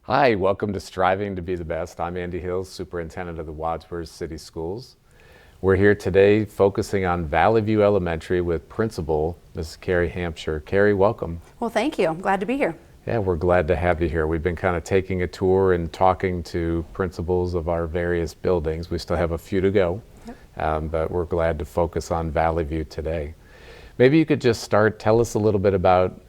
Hi, welcome to Striving to Be the Best. I'm Andy Hills, Superintendent of the Wadsworth City Schools. We're here today focusing on Valley View Elementary with Principal Mrs. Keri Hamsher. Keri, welcome. Well, thank you. I'm glad to be here. Yeah, we're glad to have you here. We've been kind of taking a tour and talking to principals of our various buildings. We still have a few to go, but we're glad to focus on Valley View today. Maybe you could just start, tell us a little bit about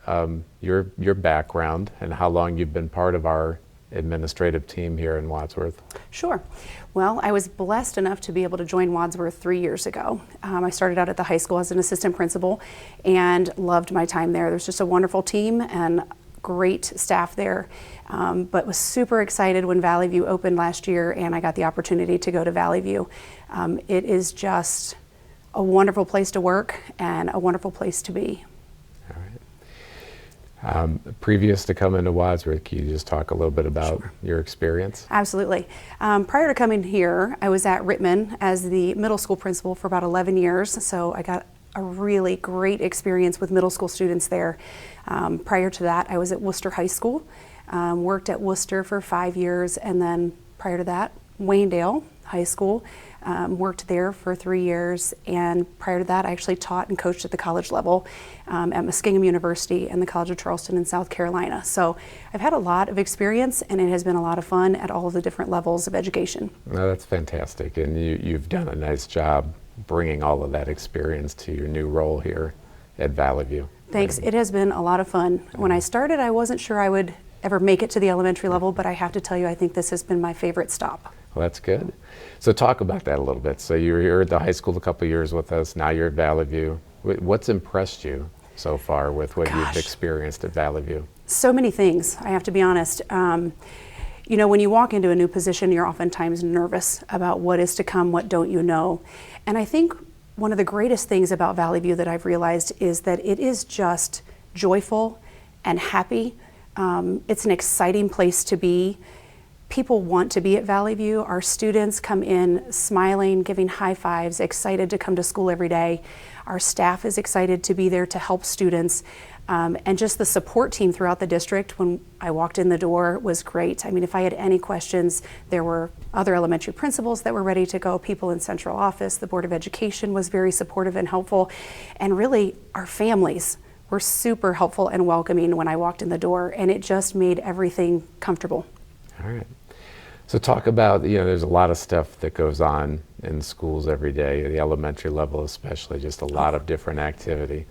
your background and how long you've been part of our administrative team here in Wadsworth. Sure. Well, I was blessed enough to be able to join Wadsworth 3 years ago. I started out at the high school as an assistant principal and loved my time there. There's just a wonderful team and great staff there, but was super excited when Valley View opened last year and I got the opportunity to go to Valley View. It is just a wonderful place to work and a wonderful place to be. All right. Previous to coming to Wadsworth, can you just talk a little bit about your experience? Absolutely. Prior to coming here, I was at Rittman as the middle school principal for about 11 years, so I got a really great experience with middle school students there. Prior to that, I was at Worcester High School, worked at Worcester for 5 years, and then prior to that, Waynedale High School, worked there for 3 years, and prior to that I actually taught and coached at the college level at Muskingum University and the College of Charleston in South Carolina. So I've had a lot of experience and it has been a lot of fun at all of the different levels of education. No, that's fantastic, and you've done a nice job bringing all of that experience to your new role here at Valley View. Thanks. It has been a lot of fun. When I started, I wasn't sure I would ever make it to the elementary level, but I have to tell you, I think this has been my favorite stop. Well, that's good. So talk about that a little bit. So you were here at the high school a couple of years with us. Now you're at Valley View. What's impressed you so far with what you've experienced at Valley View? So many things, I have to be honest. You know, when you walk into a new position, you're oftentimes nervous about what is to come, what don't you know. And I think one of the greatest things about Valley View that I've realized is that it is just joyful and happy. It's an exciting place to be. People want to be at Valley View. Our students come in smiling, giving high fives, excited to come to school every day. Our staff is excited to be there to help students. And just the support team throughout the district when I walked in the door was great. I mean, if I had any questions, there were other elementary principals that were ready to go, people in central office, the Board of Education was very supportive and helpful, and really our families were super helpful and welcoming when I walked in the door, and it just made everything comfortable. All right. So talk about, there's a lot of stuff that goes on in schools every day, the elementary level especially, just a lot of different activity.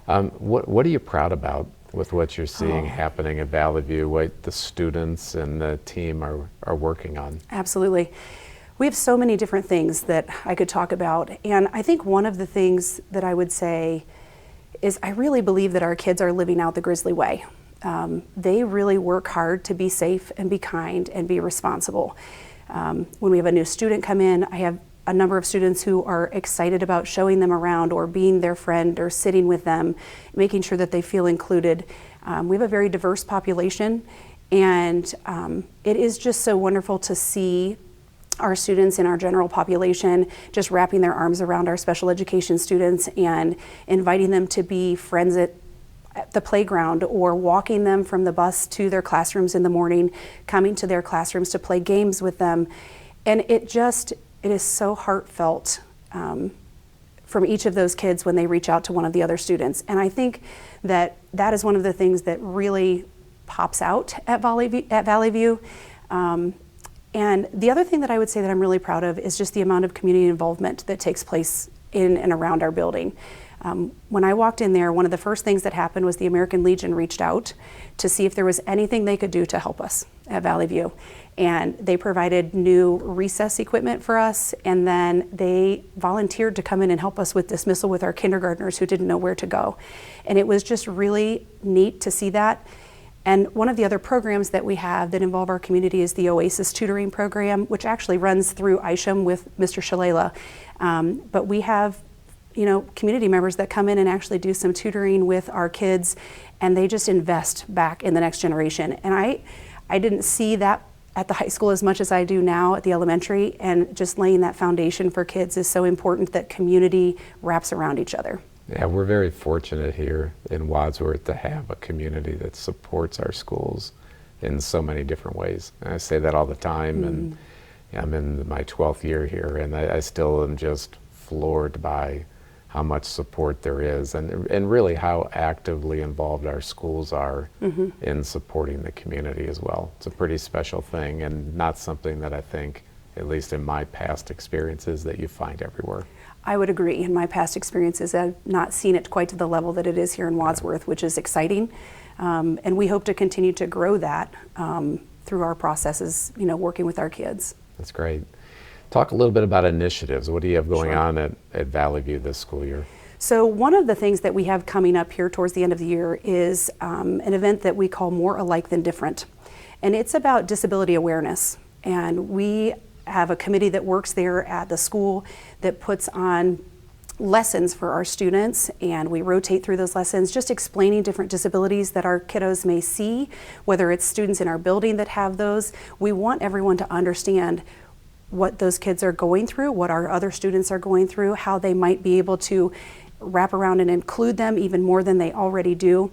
What are you proud about with what you're seeing happening at Valley View, what the students and the team are working on? Absolutely. We have so many different things that I could talk about, and I think one of the things that I would say is I really believe that our kids are living out the Grizzly way. They really work hard to be safe and be kind and be responsible. When we have a new student come in, I have a number of students who are excited about showing them around or being their friend or sitting with them, making sure that they feel included. We have a very diverse population, and it is just so wonderful to see our students in our general population just wrapping their arms around our special education students and inviting them to be friends at the playground or walking them from the bus to their classrooms in the morning, coming to their classrooms to play games with them. And it is so heartfelt from each of those kids when they reach out to one of the other students. And I think that that is one of the things that really pops out at Valley View. And the other thing that I would say that I'm really proud of is just the amount of community involvement that takes place in and around our building. When I walked in there, one of the first things that happened was the American Legion reached out to see if there was anything they could do to help us at Valley View. And they provided new recess equipment for us, and then they volunteered to come in and help us with dismissal with our kindergartners who didn't know where to go. And it was just really neat to see that. And one of the other programs that we have that involve our community is the Oasis Tutoring Program, which actually runs through Isham with Mr. Shalala. But we have community members that come in and actually do some tutoring with our kids, and they just invest back in the next generation. And I didn't see that at the high school as much as I do now at the elementary, and just laying that foundation for kids is so important that community wraps around each other. Yeah, we're very fortunate here in Wadsworth to have a community that supports our schools in so many different ways. And I say that all the time, and I'm in my 12th year here, and I still am just floored by how much support there is, and really how actively involved our schools are in supporting the community as well. It's a pretty special thing, and not something that I think, at least in my past experiences, that you find everywhere. I would agree. In my past experiences, I've not seen it quite to the level that it is here in Wadsworth, which is exciting. And we hope to continue to grow that through our processes, working with our kids. That's great. Talk a little bit about initiatives. What do you have going Sure. on at Valley View this school year? So one of the things that we have coming up here towards the end of the year is an event that we call More Alike Than Different. And it's about disability awareness. And we have a committee that works there at the school that puts on lessons for our students, and we rotate through those lessons, just explaining different disabilities that our kiddos may see, whether it's students in our building that have those. We want everyone to understand what those kids are going through, what our other students are going through, how they might be able to wrap around and include them even more than they already do.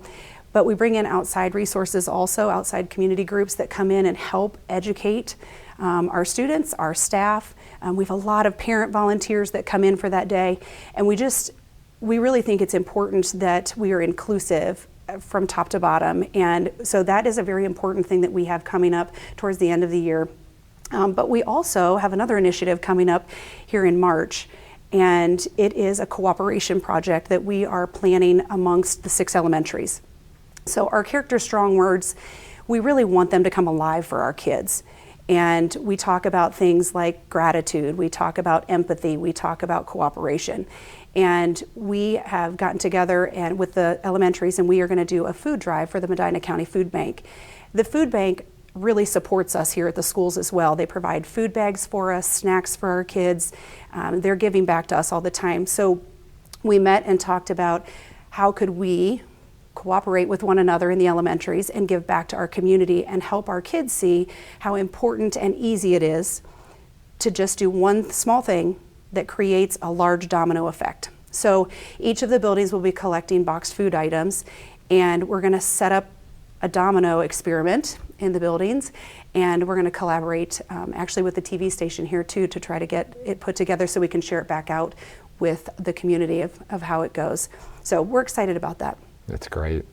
But we bring in outside resources also, outside community groups that come in and help educate our students, our staff. We have a lot of parent volunteers that come in for that day, and we really think it's important that we are inclusive from top to bottom, and so that is a very important thing that we have coming up towards the end of the year. But we also have another initiative coming up here in March, and it is a cooperation project that we are planning amongst the 6 elementaries. So our character strong words, we really want them to come alive for our kids. And we talk about things like gratitude, we talk about empathy, we talk about cooperation. And we have gotten together and with the elementaries, and we are going to do a food drive for the Medina County Food Bank. The food bank really supports us here at the schools as well. They provide food bags for us, snacks for our kids. They're giving back to us all the time. So we met and talked about how could we cooperate with one another in the elementaries and give back to our community and help our kids see how important and easy it is to just do one small thing that creates a large domino effect. So each of the buildings will be collecting boxed food items, and we're going to set up a domino experiment in the buildings, and we're going to collaborate actually with the TV station here too to try to get it put together so we can share it back out with the community of how it goes. So we're excited about that. That's great.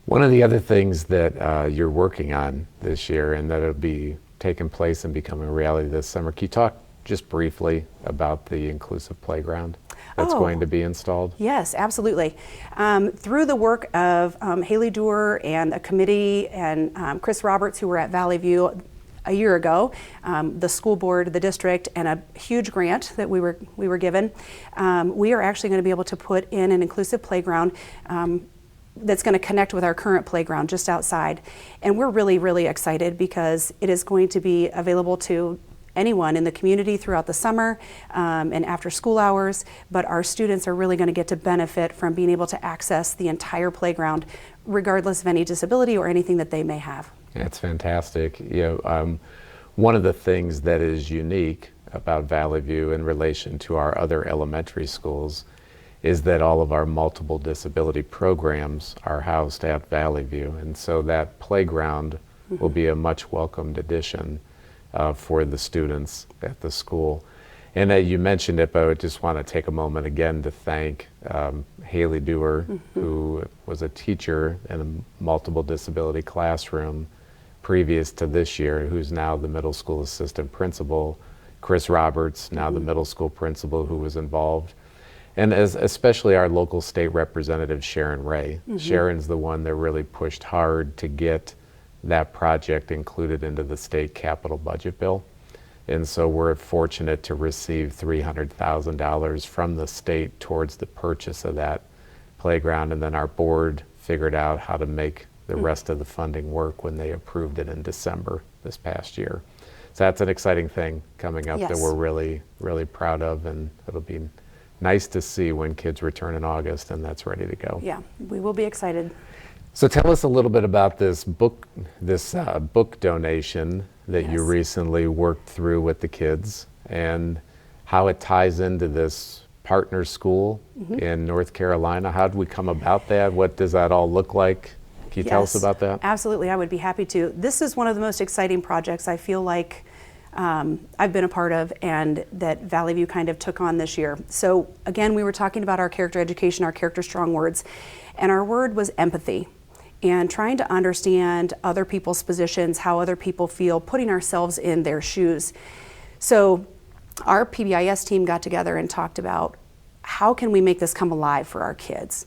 One of the other things that you're working on this year, and that'll be taking place and becoming a reality this summer, can you talk just briefly about the inclusive playground that's going to be installed? Yes, absolutely. Through the work of Haley Doerr and a committee and Chris Roberts, who were at Valley View a year ago, the school board, the district, and a huge grant that we were given, we are actually going to be able to put in an inclusive playground that's going to connect with our current playground just outside. And we're really, really excited because it is going to be available to anyone in the community throughout the summer and after school hours, but our students are really going to get to benefit from being able to access the entire playground regardless of any disability or anything that they may have. That's fantastic. One of the things that is unique about Valley View in relation to our other elementary schools is that all of our multiple disability programs are housed at Valley View, and so that playground will be a much welcomed addition for the students at the school. And you mentioned it, but I just want to take a moment again to thank Haley Doerr, who was a teacher in a multiple disability classroom previous to this year, who's now the middle school assistant principal, Chris Roberts, now the middle school principal, who was involved, and especially our local state representative, Sharon Ray. Sharon's the one that really pushed hard to get that project included into the state capital budget bill. And so we're fortunate to receive $300,000 from the state towards the purchase of that playground, and then our board figured out how to make the rest of the funding work when they approved it in December this past year. So that's an exciting thing coming up that we're really, really proud of, and it'll be nice to see when kids return in August and that's ready to go. Yeah, we will be excited. So tell us a little bit about this book donation that you recently worked through with the kids, and how it ties into this partner school in North Carolina. How did we come about that? What does that all look like? Can you tell us about that? Absolutely, I would be happy to. This is one of the most exciting projects I feel like I've been a part of and that Valley View kind of took on this year. So again, we were talking about our character education, our character strong words, and our word was empathy. And trying to understand other people's positions, how other people feel, putting ourselves in their shoes. So our PBIS team got together and talked about how can we make this come alive for our kids.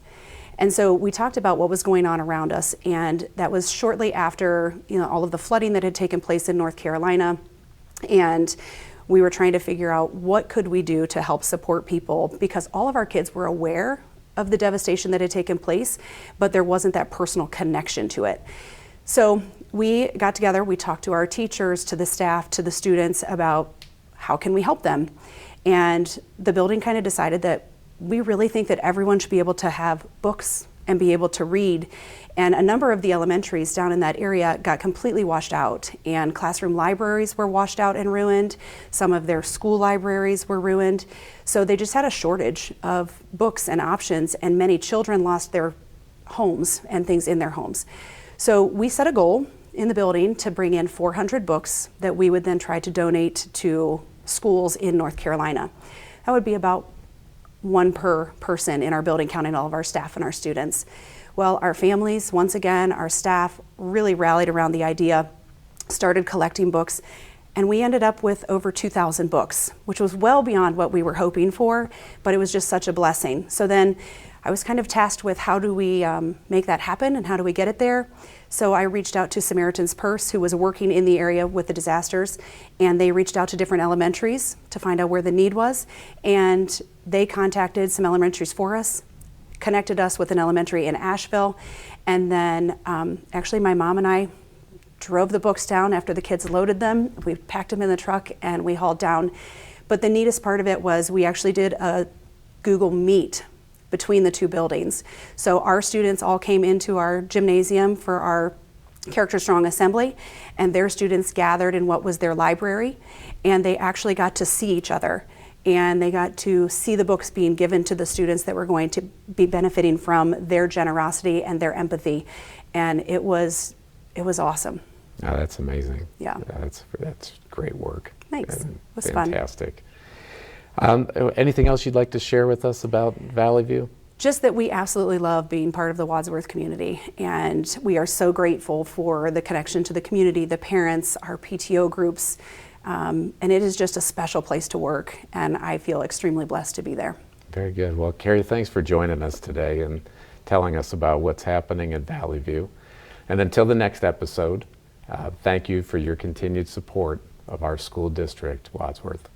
And so we talked about what was going on around us, and that was shortly after all of the flooding that had taken place in North Carolina. And we were trying to figure out what could we do to help support people, because all of our kids were aware of the devastation that had taken place, but there wasn't that personal connection to it. So we got together, we talked to our teachers, to the staff, to the students about how can we help them. And the building kind of decided that we really think that everyone should be able to have books and be able to read. And a number of the elementaries down in that area got completely washed out, and classroom libraries were washed out and ruined. Some of their school libraries were ruined. So they just had a shortage of books and options, and many children lost their homes and things in their homes. So we set a goal in the building to bring in 400 books that we would then try to donate to schools in North Carolina. That would be about one per person in our building, counting all of our staff and our students. Well, our families, once again, our staff really rallied around the idea, started collecting books, and we ended up with over 2,000 books, which was well beyond what we were hoping for, but it was just such a blessing. So then I was kind of tasked with how do we make that happen and how do we get it there? So I reached out to Samaritan's Purse, who was working in the area with the disasters, and they reached out to different elementaries to find out where the need was, and they contacted some elementaries for us, connected us with an elementary in Asheville, and then actually my mom and I drove the books down after the kids loaded them. We packed them in the truck and we hauled down. But the neatest part of it was we actually did a Google Meet between the two buildings. So our students all came into our gymnasium for our Character Strong Assembly, and their students gathered in what was their library, and they actually got to see each other, and they got to see the books being given to the students that were going to be benefiting from their generosity and their empathy, and it was awesome. Oh, that's amazing. Yeah. That's great work. Thanks. It was fun. Fantastic. Anything else you'd like to share with us about Valley View? Just that we absolutely love being part of the Wadsworth community, and we are so grateful for the connection to the community, the parents, our PTO groups, and it is just a special place to work, and I feel extremely blessed to be there. Very good. Well, Keri, thanks for joining us today and telling us about what's happening in Valley View. And until the next episode, thank you for your continued support of our school district, Wadsworth.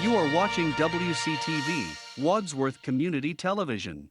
You are watching WCTV, Wadsworth Community Television.